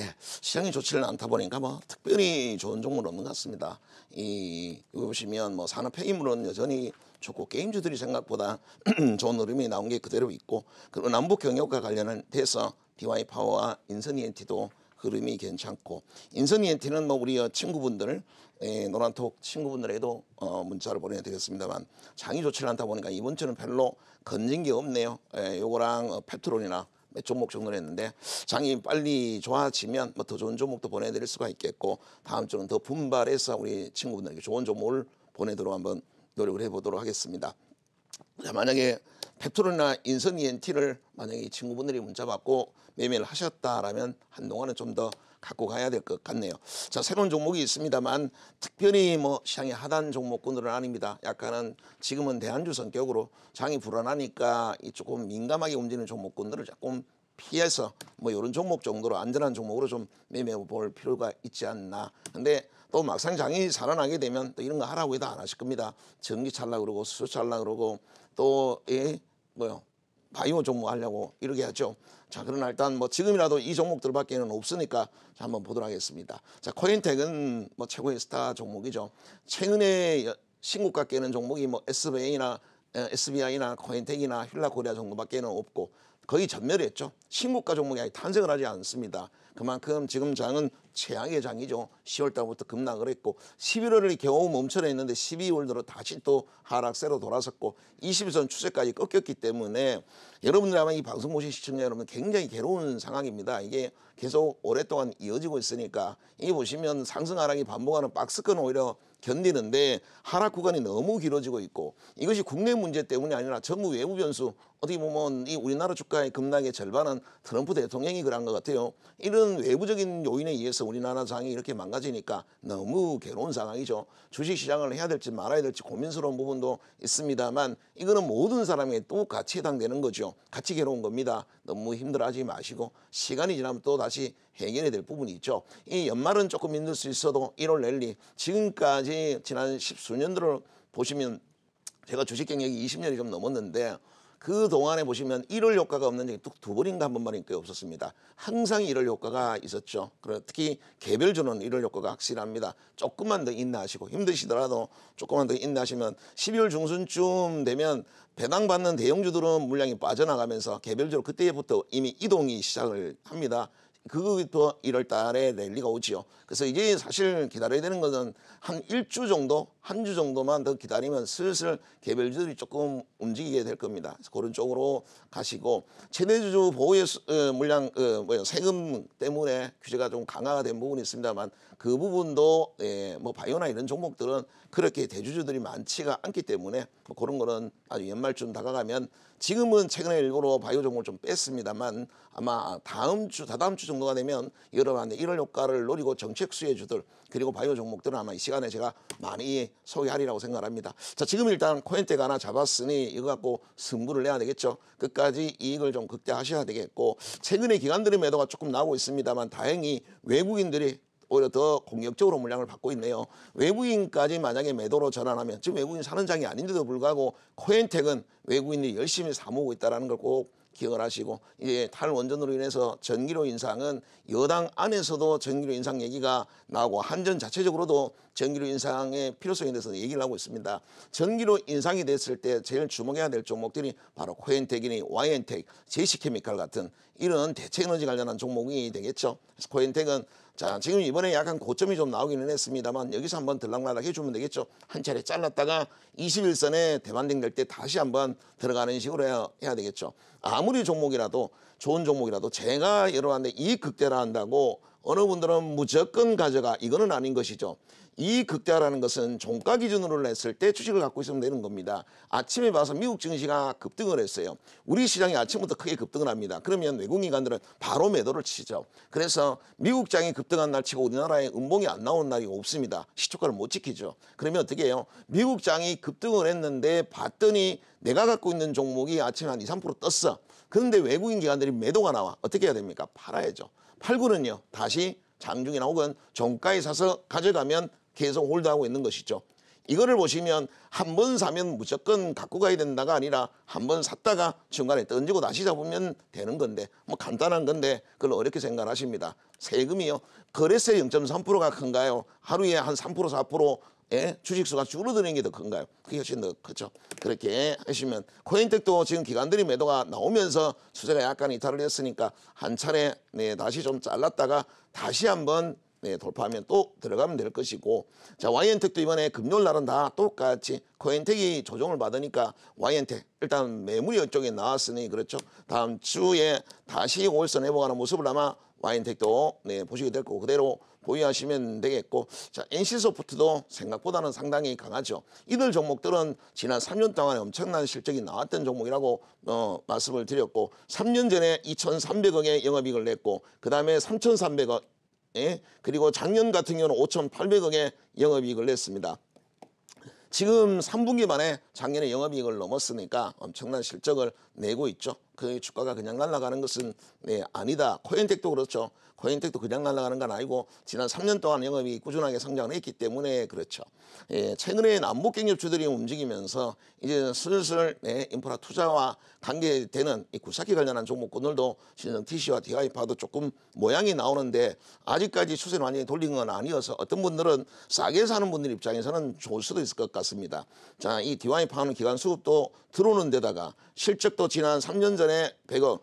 예, 시장이 좋지는 않다 보니까 뭐 특별히 좋은 종목은 없는 것 같습니다. 여기 보시면 뭐 산업 폐기물은 여전히 좋고 게임주들이 생각보다 좋은 흐름이 나온 게 그대로 있고, 그리고 남북 경협과 관련돼서 DY 파워와 인선 ENT도 흐름이 괜찮고, 인선 ENT는 뭐 우리 친구분들, 노란톡 친구분들에도 문자를 보내야 되겠습니다만 장이 좋지 않다 보니까 이번 주는 별로 건진 게 없네요. 요거랑 페트롤이나 몇 종목 정도 했는데, 장이 빨리 좋아지면 뭐 더 좋은 종목도 보내드릴 수가 있겠고, 다음 주는 더 분발해서 우리 친구분들에게 좋은 종목을 보내도록 한번 노력을 해보도록 하겠습니다. 자, 만약에 페트롤이나 인선 ENT를 만약에 이 친구분들이 문자 받고 매매를 하셨다라면 한동안은 좀 더 갖고 가야 될 것 같네요. 자, 새로운 종목이 있습니다만 특별히 뭐 시장의 하단 종목군들은 아닙니다. 약간은 지금은 대안주 성격으로 장이 불안하니까 이 조금 민감하게 움직이는 종목군들을 조금 피해서 뭐 이런 종목 정도로 안전한 종목으로 좀 매매해 볼 필요가 있지 않나. 근데 또 막상 장이 살아나게 되면 또 이런 거 하라고 해도 안 하실 겁니다. 전기 찰라 그러고 수소 찰라 그러고 또 바이오 종목 하려고 이렇게 하죠. 자, 그러나 일단 뭐 지금이라도 이 종목들밖에는 없으니까 자, 한번 보도록 하겠습니다. 자, 코인텍은 뭐 최고의 스타 종목이죠. 최근에 신고가 깨는 종목이 뭐 SBI나 코인텍이나 힐라코리아 정도밖에는 없고 거의 전멸했죠. 신고가 종목이 아예 탄생을 하지 않습니다. 그만큼 지금 장은 최악의 장이죠. 10월 달부터 급락을 했고 11월을 겨우 멈춰려 했는데 12월 들어 다시 또 하락세로 돌아섰고 20선 추세까지 꺾였기 때문에 여러분들 아마 이 방송 보신 시청자 여러분 굉장히 괴로운 상황입니다. 이게 계속 오랫동안 이어지고 있으니까 이 보시면 상승 하락이 반복하는 박스권 오히려 견디는데 하락 구간이 너무 길어지고 있고, 이것이 국내 문제 때문이 아니라 전부 외부 변수, 어떻게 보면 이 우리나라 주가의 급락의 절반은 트럼프 대통령이 그런 것 같아요. 이런 외부적인 요인에 의해서 우리나라 장이 이렇게 망가지니까 너무 괴로운 상황이죠. 주식시장을 해야 될지 말아야 될지 고민스러운 부분도 있습니다만 이거는 모든 사람에게 똑같이 해당되는 거죠. 같이 괴로운 겁니다. 너무 힘들어하지 마시고 시간이 지나면 또 다시 해결이 될 부분이 있죠. 이 연말은 조금 힘들 수 있어도 1월 랠리, 지금까지 지난 십수년들을 보시면 제가 주식 경력이 20년이 좀 넘었는데 그 동안에 보시면 1월 효과가 없는 적이 두 번인가 한 번만밖에 없었습니다. 항상 1월 효과가 있었죠. 그리고 특히 개별주는 1월 효과가 확실합니다. 조금만 더 인내하시고, 힘드시더라도 조금만 더 인내하시면 12월 중순쯤 되면 배당받는 대형주들은 물량이 빠져나가면서 개별주로 그때부터 이미 이동이 시작을 합니다. 그부터 1월 달에 랠리가 오지요. 그래서 이제 사실 기다려야 되는 것은 한 1주 정도, 한 주 정도만 더 기다리면 슬슬 개별주들이 조금 움직이게 될 겁니다. 그래서 그런 쪽으로 가시고, 최대주주 보호의 물량, 세금 때문에 규제가 좀 강화가 된 부분이 있습니다만 그 부분도 뭐 바이오나 이런 종목들은 그렇게 대주주들이 많지가 않기 때문에 뭐 그런 거는 아주 연말쯤 다가가면, 지금은 최근에 일부러 바이오 종목을 좀 뺐습니다만 아마 다다음 주 정도가 되면 여러분한테 1월 효과를 노리고 정책 수혜주들 그리고 바이오 종목들은 아마 이 시간에 제가 많이 소개하리라고 생각합니다. 자, 지금 일단 코인텍 하나 잡았으니 이거 갖고 승부를 내야 되겠죠. 끝까지 이익을 좀 극대화하셔야 되겠고, 최근에 기관들의 매도가 조금 나오고 있습니다만 다행히 외국인들이 오히려 더 공격적으로 물량을 받고 있네요. 외국인까지 만약에 매도로 전환하면, 지금 외국인 사는 장이 아닌데도 불구하고 코인텍은 외국인들이 열심히 사모으고 있다는 걸 꼭 기억을 하시고, 이제 탈원전으로 인해서 전기료 인상은 여당 안에서도 전기료 인상 얘기가 나오고 한전 자체적으로도 전기료 인상의 필요성에 대해서 얘기를 하고 있습니다. 전기료 인상이 됐을 때 제일 주목해야 될 종목들이 바로 코인텍이니 YN텍, 제시케미칼 같은 이런 대체에너지 관련한 종목이 되겠죠. 그래서 코인텍은 자, 지금 이번에 약간 고점이 좀 나오기는 했습니다만 여기서 한번 들락날락 해주면 되겠죠. 한 차례 잘랐다가 21선에 대반등 될 때 다시 한번 들어가는 식으로 해야 되겠죠. 아무리 종목이라도 좋은 종목이라도 제가 여러분한테 이익 극대화 한다고 어느 분들은 무조건 가져가, 이거는 아닌 것이죠. 이 극대화라는 것은 종가 기준으로 했을 때 주식을 갖고 있으면 되는 겁니다. 아침에 봐서 미국 증시가 급등을 했어요. 우리 시장이 아침부터 크게 급등을 합니다. 그러면 외국인간들은 바로 매도를 치죠. 그래서 미국장이 급등한 날 치고 우리나라에 음봉이 안 나오는 날이 없습니다. 시초가를 못 지키죠. 그러면 어떻게 해요? 미국장이 급등을 했는데 봤더니 내가 갖고 있는 종목이 아침에 한 2, 3% 떴어. 그런데 외국인 기관들이 매도가 나와. 어떻게 해야 됩니까? 팔아야죠. 팔고는요, 다시 장중이나 혹은 종가에 사서 가져가면 계속 홀드하고 있는 것이죠. 이거를 보시면 한 번 사면 무조건 갖고 가야 된다가 아니라 한 번 샀다가 중간에 던지고 다시 잡으면 되는 건데 뭐 간단한 건데 그걸 어렵게 생각하십니다. 세금이요. 거래세 0.3%가 큰가요? 하루에 한 3% 4% 예? 주식수가 줄어드는 게 더 큰가요? 그게 훨씬 더 크죠. 그렇게 하시면 코인텍도 지금 기관들이 매도가 나오면서 수세가 약간 이탈을 했으니까 한 차례 네, 다시 좀 잘랐다가 다시 한번 네, 돌파하면 또 들어가면 될 것이고 자 YN텍도 이번에 금요일 날은 다 똑같이 코인텍이 조정을 받으니까 YN텍 일단 매물이 이쪽에 나왔으니 그렇죠. 다음 주에 다시 5일선 회복하는 모습을 아마 YN텍도 네, 보시게 될 거고 그대로 보유하시면 되겠고 자 NC소프트도 생각보다는 상당히 강하죠. 이들 종목들은 지난 3년 동안에 엄청난 실적이 나왔던 종목이라고 말씀을 드렸고 3년 전에 2,300억의 영업이익을 냈고 그 다음에 3,300억 예? 그리고 작년 같은 경우는 5,800억의 영업이익을 냈습니다. 지금 3분기 만에 작년에 영업이익을 넘었으니까 엄청난 실적을 내고 있죠. 그 주가가 그냥 날아가는 것은 네, 아니다. 코인텍도 그렇죠. 코인텍도 그냥 날아가는 건 아니고 지난 3년 동안 영업이 꾸준하게 성장을 했기 때문에 그렇죠. 예, 최근에 남북경협주들이 움직이면서 이제 슬슬 네, 인프라 투자와 관계되는 이 굴삭기 관련한 종목군들도 신성 TC와 DI파도 조금 모양이 나오는데 아직까지 추세를 완전히 돌린 건 아니어서 어떤 분들은 싸게 사는 분들 입장에서는 좋을 수도 있을 것 같습니다. 자, 이 DI파는 기관 수급도 들어오는 데다가 실적도 지난 3년 전에 100억,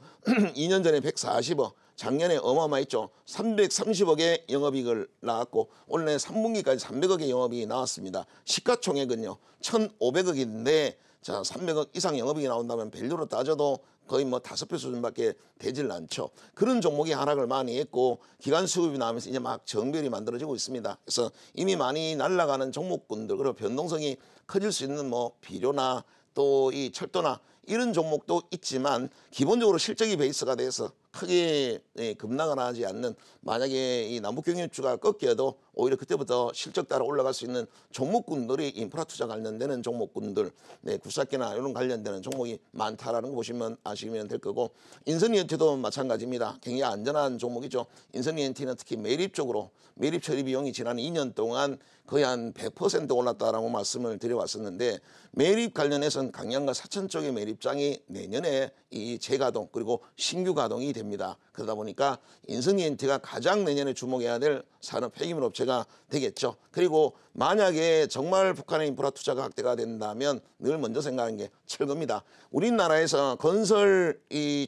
2년 전에 140억, 작년에 어마어마했죠. 330억의 영업이익을 나왔고 올해 3분기까지 300억의 영업이익이 나왔습니다. 시가총액은요 1,500억인데 자 300억 이상 영업이익이 나온다면 밸류로 따져도 거의 뭐 5배 수준밖에 되질 않죠. 그런 종목이 하락을 많이 했고 기간 수급이 나오면서 이제 막 정별이 만들어지고 있습니다. 그래서 이미 많이 날아가는 종목군들 그리고 변동성이 커질 수 있는 뭐 비료나 또 이 철도나 이런 종목도 있지만 기본적으로 실적이 베이스가 돼서 크게 급락을 하지 않는 만약에 이 남북경협주가 꺾여도 오히려 그때부터 실적 따라 올라갈 수 있는 종목군들이 인프라 투자 관련되는 종목군들 네, 굴삭기나 이런 관련되는 종목이 많다라는 거 보시면 아시면 될 거고 인선이엔티도 마찬가지입니다. 굉장히 안전한 종목이죠. 인선이엔티는 특히 매립 쪽으로 매립 처리 비용이 지난 2년 동안 거의 한 100% 올랐다라고 말씀을 드려왔었는데 매립 관련해서는 강양과 사천 쪽의 매립장이 내년에 이 재가동 그리고 신규 가동이 됩니다. 그러다 보니까 인선이엔티가 가장 내년에 주목해야 될 산업 폐기물 업체가 되겠죠. 그리고 만약에 정말 북한의 인프라 투자가 확대가 된다면 늘 먼저 생각하는 게 철거입니다. 우리나라에서 건설 이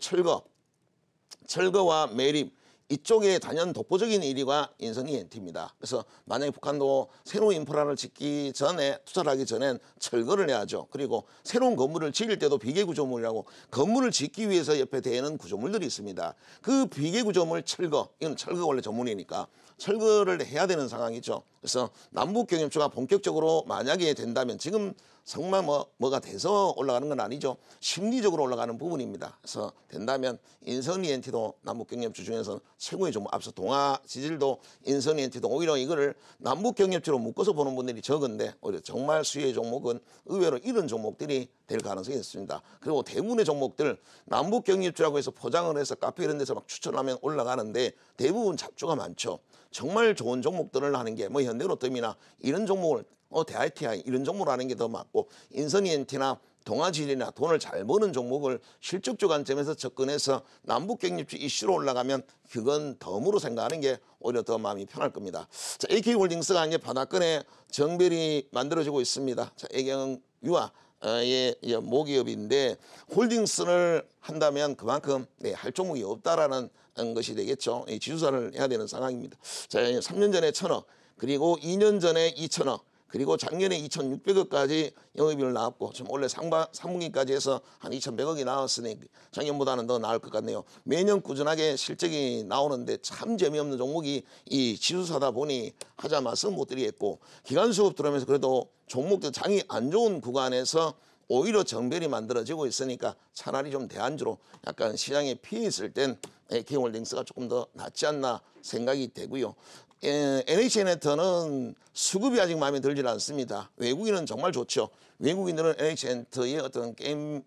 철거와 매립 이쪽에 단연 독보적인 1위가 인선이엔티입니다. 그래서 만약에 북한도 새로운 인프라를 짓기 전에 투자를 하기 전엔 철거를 해야죠. 그리고 새로운 건물을 지을 때도 비계구조물이라고 건물을 짓기 위해서 옆에 대는 구조물들이 있습니다. 그 비계구조물 철거, 이건 철거가 원래 전문이니까 철거를 해야 되는 상황이죠. 그래서 남북경협주가 본격적으로 만약에 된다면 지금 정말 뭐가 돼서 올라가는 건 아니죠. 심리적으로 올라가는 부분입니다. 그래서 된다면 인선이엔티도 남북경협주 중에서 최고의 종목 앞서 동아 지질도 인선이엔티도 오히려 이거를 남북경협주로 묶어서 보는 분들이 적은데 오히려 정말 수혜의 종목은 의외로 이런 종목들이 될 가능성이 있습니다. 그리고 대부분의 종목들 남북경협주라고 해서 포장을 해서 카페 이런 데서 막 추천하면 올라가는데 대부분 잡주가 많죠. 정말 좋은 종목들을 하는 게 뭐 현대로템이나 이런 종목을 대ITI 이런 종목을 하는 게 더 맞고 인선이엔티나 동아질이나 돈을 잘 버는 종목을 실적주 관점에서 접근해서 남북경협주 이슈로 올라가면 그건 덤으로 생각하는 게 오히려 더 마음이 편할 겁니다. 자, AK홀딩스가 이제 바닥권에 정별이 만들어지고 있습니다. 자, 애경유아 의 모기업인데 홀딩스를 한다면 그만큼 할 종목이 없다라는 것이 되겠죠. 지주사를 해야 되는 상황입니다. 자, 3년 전에 1,000억 그리고 2년 전에 2,000억 그리고 작년에 2,600억까지 영업이익을 나왔고 지금 원래 3분기까지 해서 한 2,100억이 나왔으니 작년보다는 더 나을 것 같네요. 매년 꾸준하게 실적이 나오는데 참 재미없는 종목이 이 지수사다 보니 하자 말씀 못 드리겠고 기간 수급 들어오면서 그래도 종목들 장이 안 좋은 구간에서 오히려 정별이 만들어지고 있으니까 차라리 좀 대안주로 약간 시장에 피해 있을 땐 KH홀딩스가 조금 더 낫지 않나 생각이 되고요. NHN에터는 수급이 아직 마음에 들질 않습니다. 외국인은 정말 좋죠. 외국인들은 NHN에터의 어떤 게임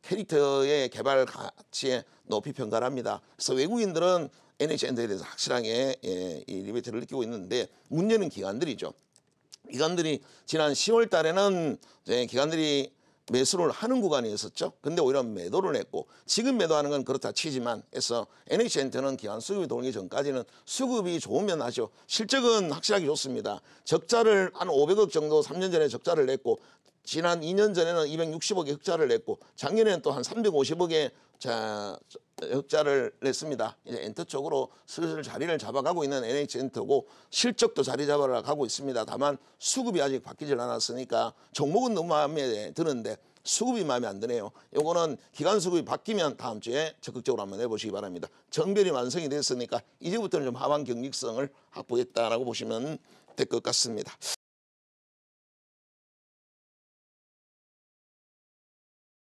캐릭터의 개발 가치에 높이 평가를 합니다. 그래서 외국인들은 NHN에터에 대해서 확실하게 이 리베이트를 느끼고 있는데 문제는 기관들이죠. 기관들이 지난 10월 달에는 이제 기관들이 매수를 하는 구간이 있었죠. 근데 오히려 매도를 했고 지금 매도하는 건 그렇다 치지만 해서 NH엔터는 기관 수급이 돌기 전까지는 수급이 좋으면 하죠. 실적은 확실하게 좋습니다. 적자를 한 500억 정도 3년 전에 적자를 냈고 지난 2년 전에는 260억의 흑자를 냈고 작년에는 또 한 350억의 흑자를 냈습니다. 이제 엔터 쪽으로 슬슬 자리를 잡아가고 있는 NH엔터고 실적도 자리 잡아라 가고 있습니다. 다만 수급이 아직 바뀌질 않았으니까 종목은 너무 마음에 드는데 수급이 마음에 안 드네요. 요거는 기간 수급이 바뀌면 다음 주에 적극적으로 한번 해보시기 바랍니다. 정별이 완성이 됐으니까 이제부터는 좀 하방 경직성을 확보했다라고 보시면 될 것 같습니다.